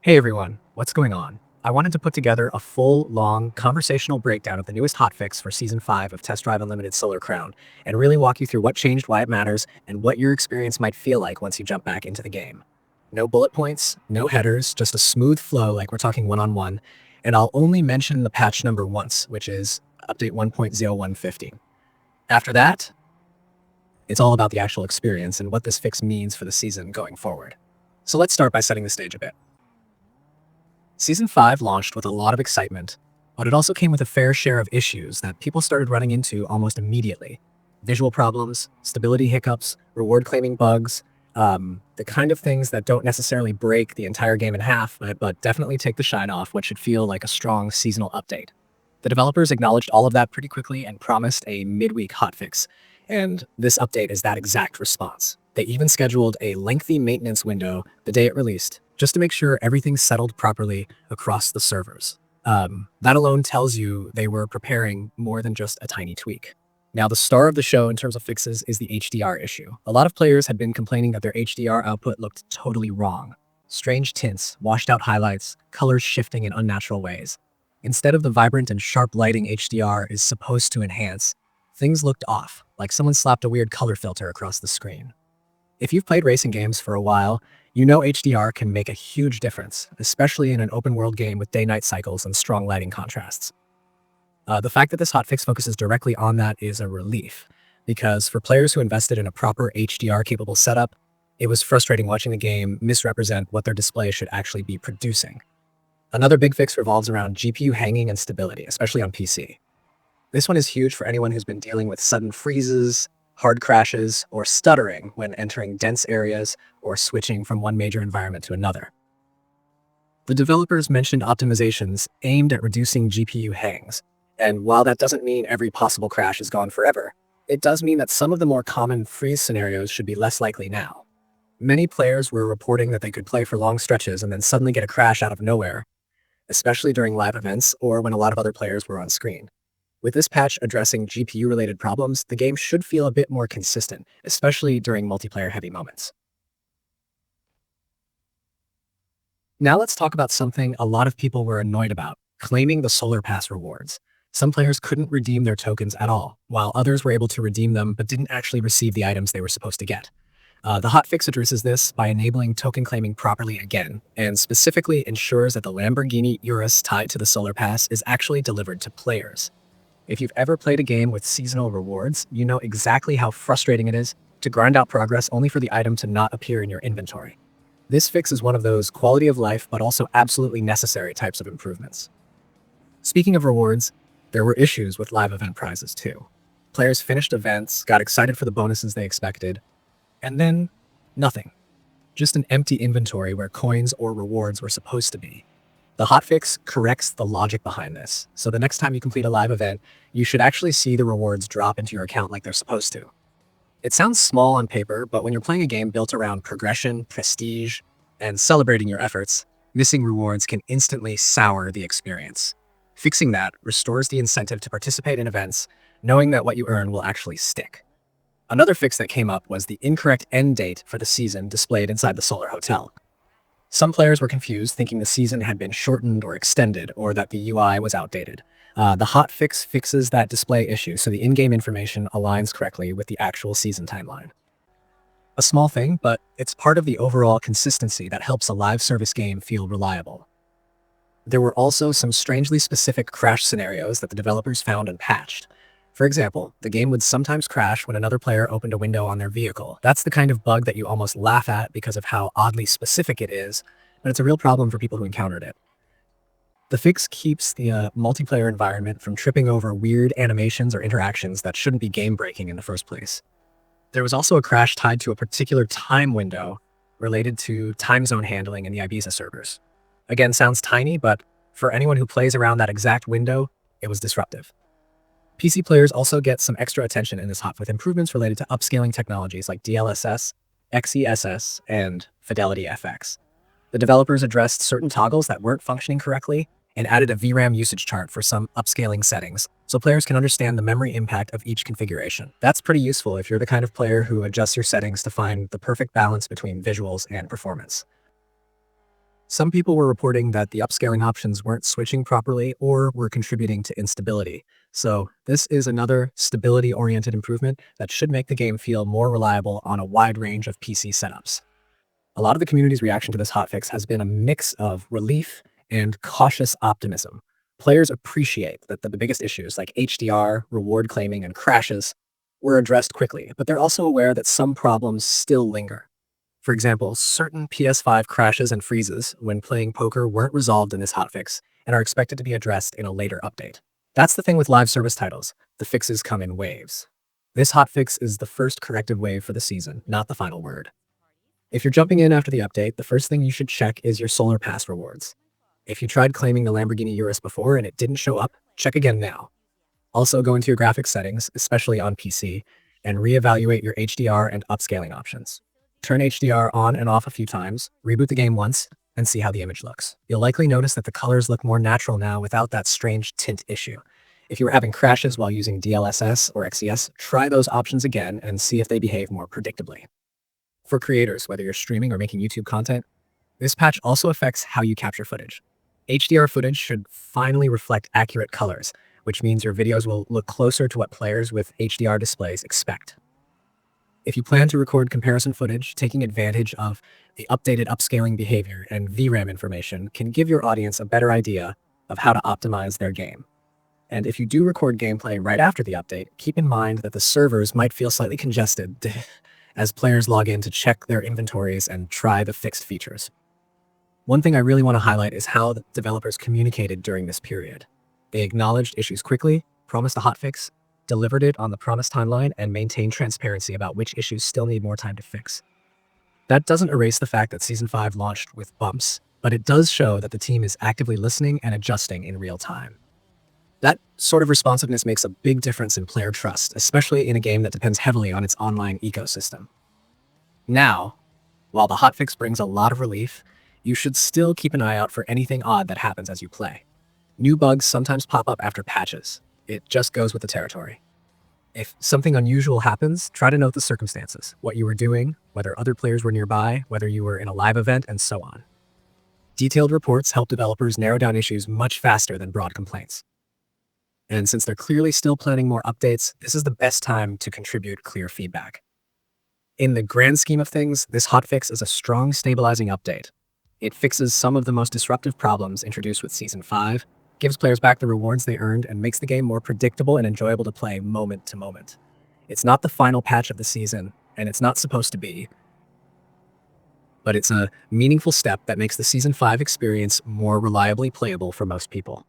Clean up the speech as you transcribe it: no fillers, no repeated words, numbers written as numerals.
Hey everyone, what's going on? I wanted to put together a full, long, conversational breakdown of the newest hotfix for Season 5 of Test Drive Unlimited Solar Crown, and really walk you through what changed, why it matters, and what your experience might feel like once you jump back into the game. No bullet points, no headers, just a smooth flow like we're talking one-on-one, and I'll only mention the patch number once, which is Update 1.0150. After that, it's all about the actual experience and what this fix means for the season going forward. So let's start by setting the stage a bit. Season 5 launched with a lot of excitement, but it also came with a fair share of issues that people started running into almost immediately. Visual problems, stability hiccups, reward claiming bugs, the kind of things that don't necessarily break the entire game in half, but definitely take the shine off what should feel like a strong seasonal update. The developers acknowledged all of that pretty quickly and promised a midweek hotfix, and this update is that exact response. They even scheduled a lengthy maintenance window the day it released, just to make sure everything settled properly across the servers. That alone tells you they were preparing more than just a tiny tweak. Now, the star of the show in terms of fixes is the HDR issue. A lot of players had been complaining that their HDR output looked totally wrong. Strange tints, washed out highlights, colors shifting in unnatural ways. Instead of the vibrant and sharp lighting HDR is supposed to enhance, things looked off, like someone slapped a weird color filter across the screen. If you've played racing games for a while, you know HDR can make a huge difference, especially in an open-world game with day-night cycles and strong lighting contrasts. The fact that this hotfix focuses directly on that is a relief, because for players who invested in a proper HDR-capable setup, it was frustrating watching the game misrepresent what their display should actually be producing. Another big fix revolves around GPU hanging and stability, especially on PC. This one is huge for anyone who's been dealing with sudden freezes, hard crashes, or stuttering when entering dense areas or switching from one major environment to another. The developers mentioned optimizations aimed at reducing GPU hangs, and while that doesn't mean every possible crash is gone forever, it does mean that some of the more common freeze scenarios should be less likely now. Many players were reporting that they could play for long stretches and then suddenly get a crash out of nowhere, especially during live events or when a lot of other players were on screen. With this patch addressing GPU-related problems, the game should feel a bit more consistent, especially during multiplayer-heavy moments. Now let's talk about something a lot of people were annoyed about, claiming the Solar Pass rewards. Some players couldn't redeem their tokens at all, while others were able to redeem them but didn't actually receive the items they were supposed to get. The hotfix addresses this by enabling token claiming properly again, and specifically ensures that the Lamborghini Urus tied to the Solar Pass is actually delivered to players. If you've ever played a game with seasonal rewards, you know exactly how frustrating it is to grind out progress only for the item to not appear in your inventory. This fix is one of those quality of life but also absolutely necessary types of improvements. Speaking of rewards, there were issues with live event prizes too. Players finished events, got excited for the bonuses they expected, and then nothing. Just an empty inventory where coins or rewards were supposed to be. The hotfix corrects the logic behind this, so the next time you complete a live event, you should actually see the rewards drop into your account like they're supposed to. It sounds small on paper, but when you're playing a game built around progression, prestige, and celebrating your efforts, missing rewards can instantly sour the experience. Fixing that restores the incentive to participate in events, knowing that what you earn will actually stick. Another fix that came up was the incorrect end date for the season displayed inside the Solar Hotel. Some players were confused, thinking the season had been shortened or extended, or that the UI was outdated. The hotfix fixes that display issue so the in-game information aligns correctly with the actual season timeline. A small thing, but it's part of the overall consistency that helps a live service game feel reliable. There were also some strangely specific crash scenarios that the developers found and patched. For example, the game would sometimes crash when another player opened a window on their vehicle. That's the kind of bug that you almost laugh at because of how oddly specific it is, but it's a real problem for people who encountered it. The fix keeps the multiplayer environment from tripping over weird animations or interactions that shouldn't be game-breaking in the first place. There was also a crash tied to a particular time window related to time zone handling in the Ibiza servers. Again, sounds tiny, but for anyone who plays around that exact window, it was disruptive. PC players also get some extra attention in this hot with improvements related to upscaling technologies like DLSS, XeSS, and Fidelity FX. The developers addressed certain toggles that weren't functioning correctly and added a VRAM usage chart for some upscaling settings, so players can understand the memory impact of each configuration. That's pretty useful if you're the kind of player who adjusts your settings to find the perfect balance between visuals and performance. Some people were reporting that the upscaling options weren't switching properly or were contributing to instability. So, this is another stability oriented improvement that should make the game feel more reliable on a wide range of PC setups. A lot of the community's reaction to this hotfix has been a mix of relief and cautious optimism. Players appreciate that the biggest issues like HDR, reward claiming, and crashes were addressed quickly, but they're also aware that some problems still linger. For example, certain PS5 crashes and freezes when playing poker weren't resolved in this hotfix and are expected to be addressed in a later update. That's the thing with live service titles. The fixes come in waves. This hotfix is the first corrective wave for the season, not the final word. If you're jumping in after the update, the first thing you should check is your Solar Pass rewards. If you tried claiming the Lamborghini Urus before and it didn't show up, check again now. Also, go into your graphics settings, especially on PC, and reevaluate your HDR and upscaling options. Turn HDR on and off a few times, reboot the game once, and see how the image looks. You'll likely notice that the colors look more natural now without that strange tint issue. If you were having crashes while using DLSS or XES, try those options again and see if they behave more predictably. For creators, whether you're streaming or making YouTube content, this patch also affects how you capture footage. HDR footage should finally reflect accurate colors, which means your videos will look closer to what players with HDR displays expect. If you plan to record comparison footage, taking advantage of the updated upscaling behavior and VRAM information can give your audience a better idea of how to optimize their game. And if you do record gameplay right after the update, keep in mind that the servers might feel slightly congested as players log in to check their inventories and try the fixed features. One thing I really want to highlight is how the developers communicated during this period. They acknowledged issues quickly, promised a hotfix, delivered it on the promised timeline, and maintained transparency about which issues still need more time to fix. That doesn't erase the fact that Season 5 launched with bumps, but it does show that the team is actively listening and adjusting in real time. That sort of responsiveness makes a big difference in player trust, especially in a game that depends heavily on its online ecosystem. Now, while the hotfix brings a lot of relief, you should still keep an eye out for anything odd that happens as you play. New bugs sometimes pop up after patches. It just goes with the territory. If something unusual happens, try to note the circumstances, what you were doing, whether other players were nearby, whether you were in a live event, and so on. Detailed reports help developers narrow down issues much faster than broad complaints. And since they're clearly still planning more updates, this is the best time to contribute clear feedback. In the grand scheme of things, this hotfix is a strong, stabilizing update. It fixes some of the most disruptive problems introduced with Season 5, gives players back the rewards they earned, and makes the game more predictable and enjoyable to play moment to moment. It's not the final patch of the season, and it's not supposed to be, but it's a meaningful step that makes the Season 5 experience more reliably playable for most people.